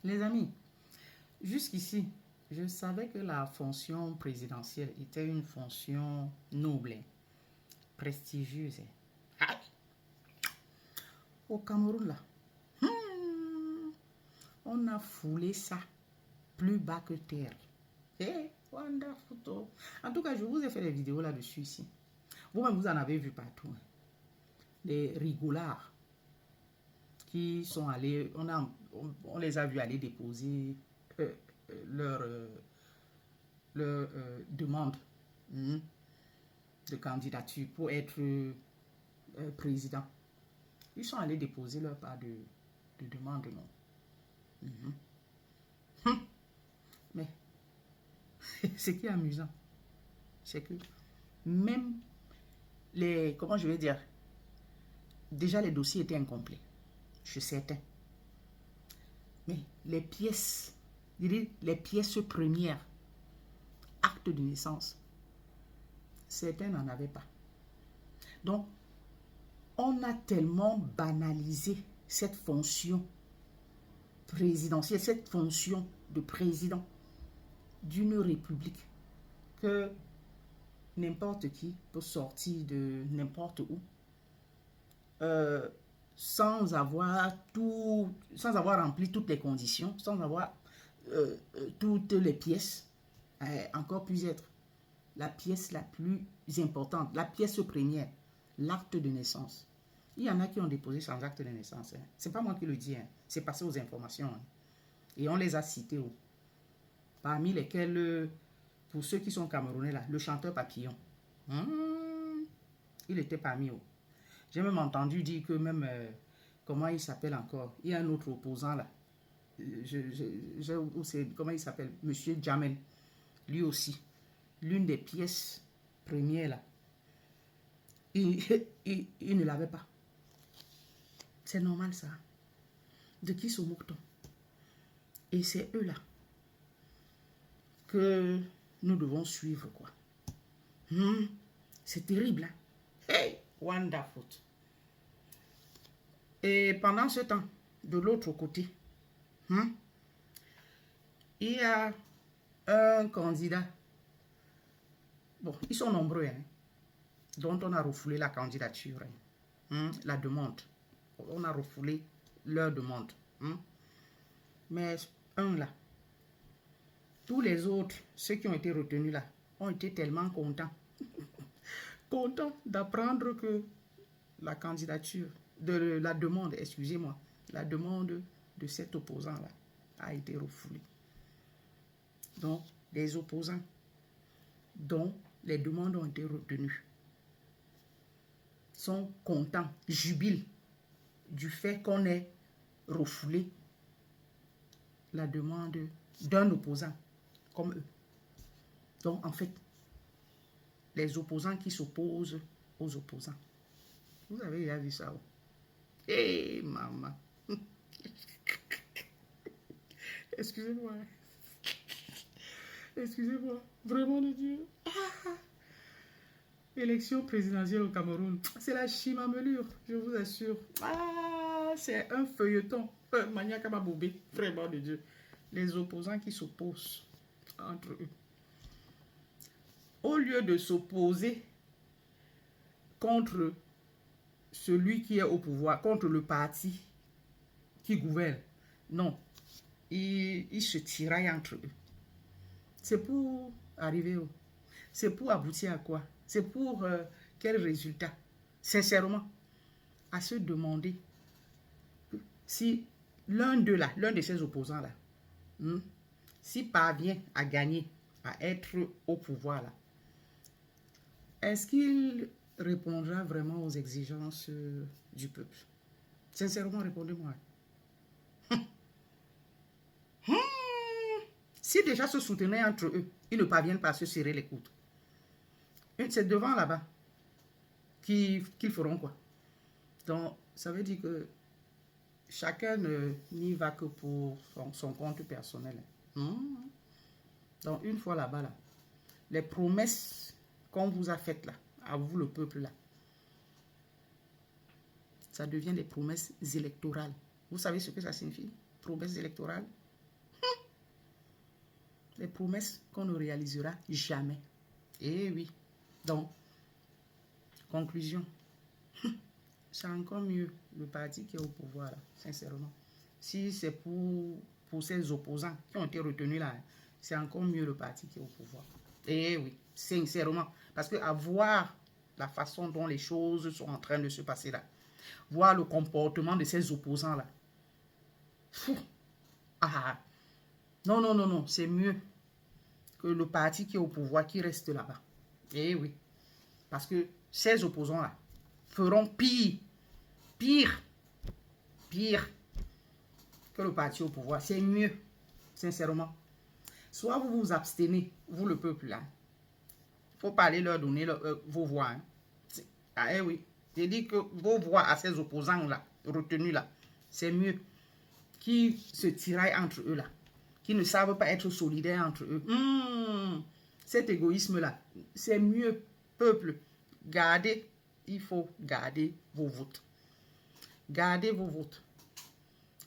Les amis, jusqu'ici, je savais que la fonction présidentielle était une fonction noble, prestigieuse. Ah, au Cameroun, là, on a foulé ça plus bas que terre. Eh, wonderful. En tout cas, je vous ai fait des vidéos là-dessus ici. Vous-même, vous en avez vu partout. Des rigolards qui sont allés, on les a vus aller déposer leur demande de candidature pour être président. Ils sont allés déposer leur part de demande, non. Mais ce qui est amusant, c'est que même les, comment je vais dire, déjà les dossiers étaient incomplets, je suis certain. Mais les pièces, les pièces premières, acte de naissance, certains n'en avaient pas. Donc, on a tellement banalisé cette fonction présidentielle, cette fonction de président d'une république que n'importe qui peut sortir de n'importe où sans avoir rempli toutes les conditions, sans avoir toutes les pièces, encore plus être la pièce la plus importante, la pièce première, l'acte de naissance. Il y en a qui ont déposé sans acte de naissance. Hein. Ce n'est pas moi qui le dis, hein. C'est passé aux informations. Hein. Et on les a cités. Oh. Parmi lesquels, pour ceux qui sont camerounais, là, le chanteur Papillon. Il était parmi eux. J'ai même entendu dire que même, comment il s'appelle encore? Il y a un autre opposant là. Comment il s'appelle? Monsieur Jamel. Lui aussi. L'une des pièces premières là. Il ne l'avait pas. C'est normal ça. De qui se moque-t-on? Et c'est eux là que nous devons suivre quoi. C'est terrible. Hein? Hey, wonderful. Et pendant ce temps, de l'autre côté, il y a un candidat. Bon, ils sont nombreux, hein, dont on a refoulé la candidature, la demande. On a refoulé leur demande. Mais un là, tous les autres, ceux qui ont été retenus là, ont été tellement contents. Contents d'apprendre que la candidature, la demande, excusez-moi, la demande de cet opposant-là a été refoulée. Donc, les opposants dont les demandes ont été retenues sont contents, jubilent du fait qu'on ait refoulé la demande d'un opposant comme eux. Donc, en fait, les opposants qui s'opposent aux opposants. Vous avez déjà vu ça? Hé, maman. Excusez-moi. Excusez-moi. Vraiment de Dieu. Élection présidentielle au Cameroun. C'est la chimamelure, je vous assure. C'est un feuilleton. Maniaque à bobé. Vraiment de Dieu. Les opposants qui s'opposent entre eux. Au lieu de s'opposer contre celui qui est au pouvoir, contre le parti qui gouverne, non, ils se tiraillent entre eux. C'est pour arriver où? C'est pour aboutir à quoi? C'est pour quel résultat? Sincèrement, à se demander si l'un d'eux là, l'un de ces opposants là, s'il parvient à gagner, à être au pouvoir là, est-ce qu'il répondra vraiment aux exigences du peuple? Sincèrement, répondez-moi. Si déjà se soutenaient entre eux, ils ne parviennent pas à se serrer les coudes. C'est devant là-bas qu'ils feront quoi? Donc, ça veut dire que chacun n'y va que pour son compte personnel. Donc, une fois là-bas, là, les promesses qu'on vous a faites là, à vous le peuple là, ça devient des promesses électorales. Vous savez ce que ça signifie? Promesses électorales? Les promesses qu'on ne réalisera jamais. Eh oui. Donc, conclusion. C'est encore mieux le parti qui est au pouvoir, là, sincèrement. Si c'est pour ces opposants qui ont été retenus là, c'est encore mieux le parti qui est au pouvoir. Eh oui, sincèrement. Parce que à voir la façon dont les choses sont en train de se passer là, voir le comportement de ces opposants là, ah, non, non, non, non, c'est mieux que le parti qui est au pouvoir qui reste là-bas. Eh oui, parce que ces opposants là feront pire que le parti au pouvoir. C'est mieux, sincèrement. Soit vous vous abstenez, vous le peuple là. Il ne faut pas aller leur donner vos voix. Hein. Ah eh oui, j'ai dit que vos voix à ces opposants là, retenus là, c'est mieux. Qui se tiraillent entre eux là, qui ne savent pas être solidaires entre eux. Cet égoïsme là, c'est mieux, peuple. Gardez, il faut garder vos votes. Gardez vos votes.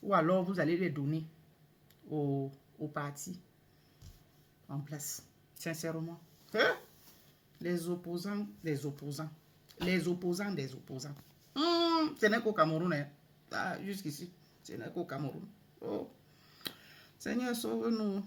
Ou alors vous allez les donner au parti en place. Sincèrement. Hein? Les opposants des opposants. Les opposants des opposants. Ce n'est qu'au Cameroun. Hein? Ah, jusqu'ici, ce n'est qu'au Cameroun. Oh. Seigneur, sauve-nous.